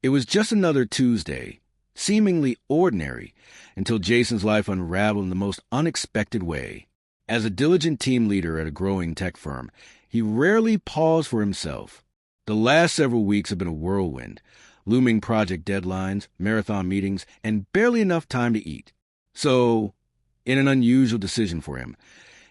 It was just another Tuesday, seemingly ordinary, until Jason's life unraveled in the most unexpected way. As a diligent team leader at a growing tech firm, he rarely paused for himself. The last several weeks have been a whirlwind, looming project deadlines, marathon meetings, and barely enough time to eat. So, in an unusual decision for him,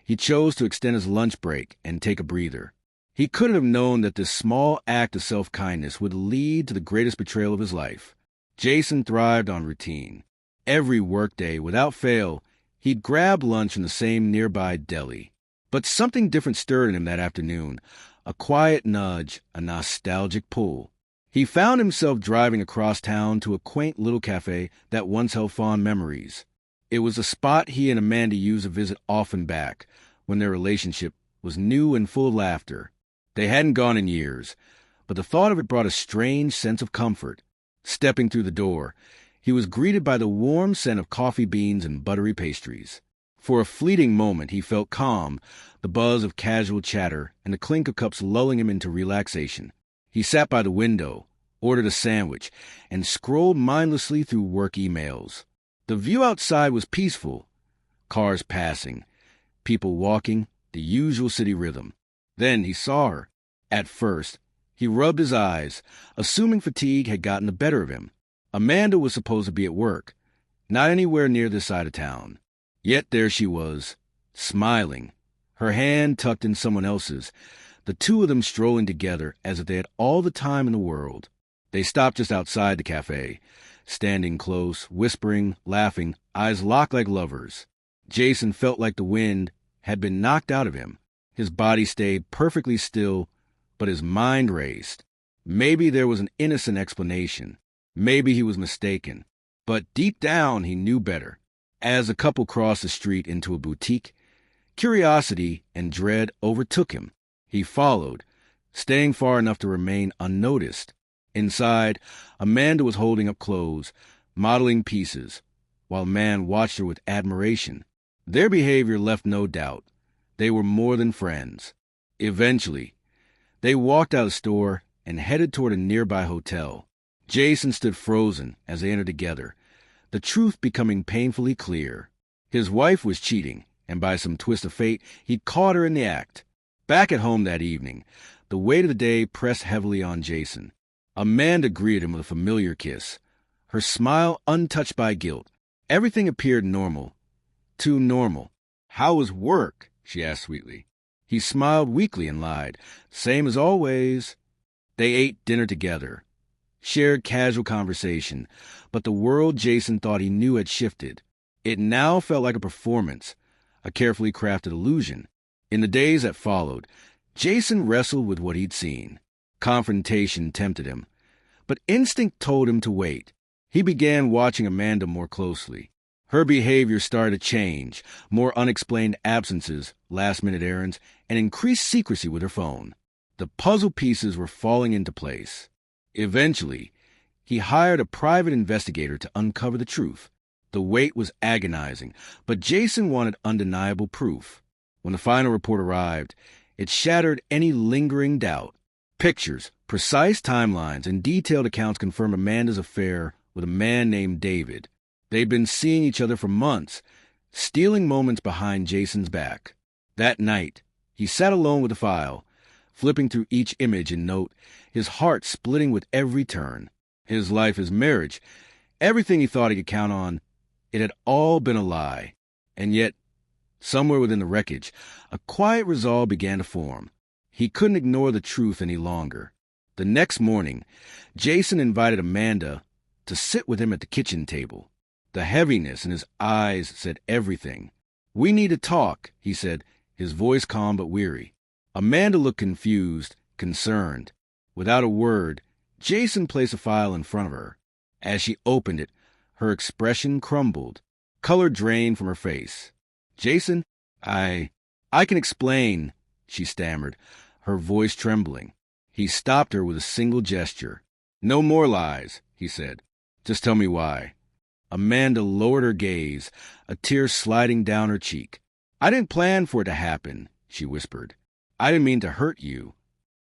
he chose to extend his lunch break and take a breather. He couldn't have known that this small act of self-kindness would lead to the greatest betrayal of his life. Jason thrived on routine. Every workday, without fail, he'd grab lunch in the same nearby deli. But something different stirred in him that afternoon, a quiet nudge, a nostalgic pull. He found himself driving across town to a quaint little cafe that once held fond memories. It was a spot he and Amanda used to visit often back, when their relationship was new and full of laughter. They hadn't gone in years, but the thought of it brought a strange sense of comfort. Stepping through the door, he was greeted by the warm scent of coffee beans and buttery pastries. For a fleeting moment he felt calm, the buzz of casual chatter and the clink of cups lulling him into relaxation. He sat by the window, ordered a sandwich, and scrolled mindlessly through work emails. The view outside was peaceful. Cars passing, people walking, the usual city rhythm. Then he saw her. At first, he rubbed his eyes, assuming fatigue had gotten the better of him. Amanda was supposed to be at work, not anywhere near this side of town. Yet there she was, smiling, her hand tucked in someone else's, the two of them strolling together as if they had all the time in the world. They stopped just outside the cafe, standing close, whispering, laughing, eyes locked like lovers. Jason felt like the wind had been knocked out of him. His body stayed perfectly still, but his mind raced. Maybe there was an innocent explanation. Maybe he was mistaken. But deep down, he knew better. As the couple crossed the street into a boutique, curiosity and dread overtook him. He followed, staying far enough to remain unnoticed. Inside, Amanda was holding up clothes, modeling pieces, while a man watched her with admiration. Their behavior left no doubt. They were more than friends. Eventually, they walked out of the store and headed toward a nearby hotel. Jason stood frozen as they entered together, the truth becoming painfully clear. His wife was cheating, and by some twist of fate, he'd caught her in the act. Back at home that evening, the weight of the day pressed heavily on Jason. Amanda greeted him with a familiar kiss, her smile untouched by guilt. Everything appeared normal. Too normal. "How was work?" she asked sweetly. He smiled weakly and lied. "Same as always." They ate dinner together, shared casual conversation, but the world Jason thought he knew had shifted. It now felt like a performance, a carefully crafted illusion. In the days that followed, Jason wrestled with what he'd seen. Confrontation tempted him, but instinct told him to wait. He began watching Amanda more closely. Her behavior started to change, more unexplained absences, last-minute errands, and increased secrecy with her phone. The puzzle pieces were falling into place. Eventually, he hired a private investigator to uncover the truth. The wait was agonizing, but Jason wanted undeniable proof. When the final report arrived, it shattered any lingering doubt. Pictures, precise timelines, and detailed accounts confirmed Amanda's affair with a man named David. They'd been seeing each other for months, stealing moments behind Jason's back. That night, he sat alone with the file, flipping through each image and note, his heart splitting with every turn. His life, his marriage, everything he thought he could count on, it had all been a lie. And yet, somewhere within the wreckage, a quiet resolve began to form. He couldn't ignore the truth any longer. The next morning, Jason invited Amanda to sit with him at the kitchen table. The heaviness in his eyes said everything. "We need to talk," he said, his voice calm but weary. Amanda looked confused, concerned. Without a word, Jason placed a file in front of her. As she opened it, her expression crumbled. Color drained from her face. "Jason, I can explain," she stammered, her voice trembling. He stopped her with a single gesture. "No more lies," he said. "Just tell me why." Amanda lowered her gaze, a tear sliding down her cheek. "I didn't plan for it to happen," she whispered. "I didn't mean to hurt you."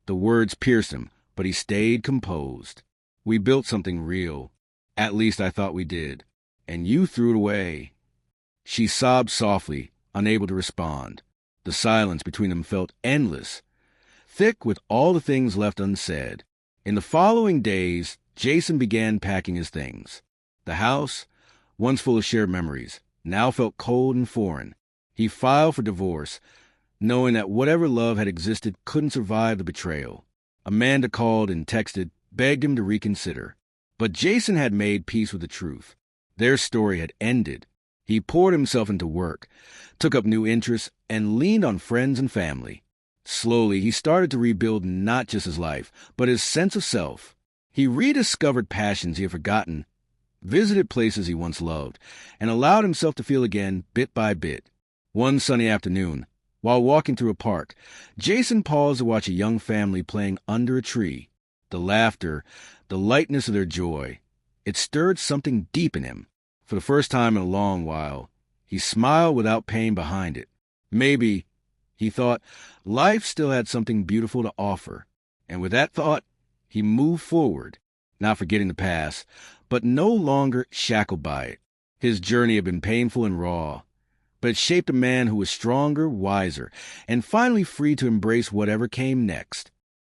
The words pierced him, but he stayed composed. We built something real. At least I thought we did. And you threw it away." She sobbed softly, unable to respond. The silence between them felt endless, thick with all the things left unsaid. In the following days, Jason began packing his things. The house, once full of shared memories, now felt cold and foreign. He filed for divorce, knowing that whatever love had existed couldn't survive the betrayal. Amanda called and texted, begged him to reconsider. But Jason had made peace with the truth. Their story had ended. He poured himself into work, took up new interests, and leaned on friends and family. Slowly, he started to rebuild not just his life, but his sense of self. He rediscovered passions he had forgotten, visited places he once loved, and allowed himself to feel again bit by bit. One sunny afternoon, while walking through a park, Jason paused to watch a young family playing under a tree. The laughter, the lightness of their joy, it stirred something deep in him. For the first time in a long while, he smiled without pain behind it. Maybe, he thought, life still had something beautiful to offer. And with that thought, he moved forward, not forgetting the past, but no longer shackled by it. His journey had been painful and raw, but it shaped a man who was stronger, wiser, and finally free to embrace whatever came next.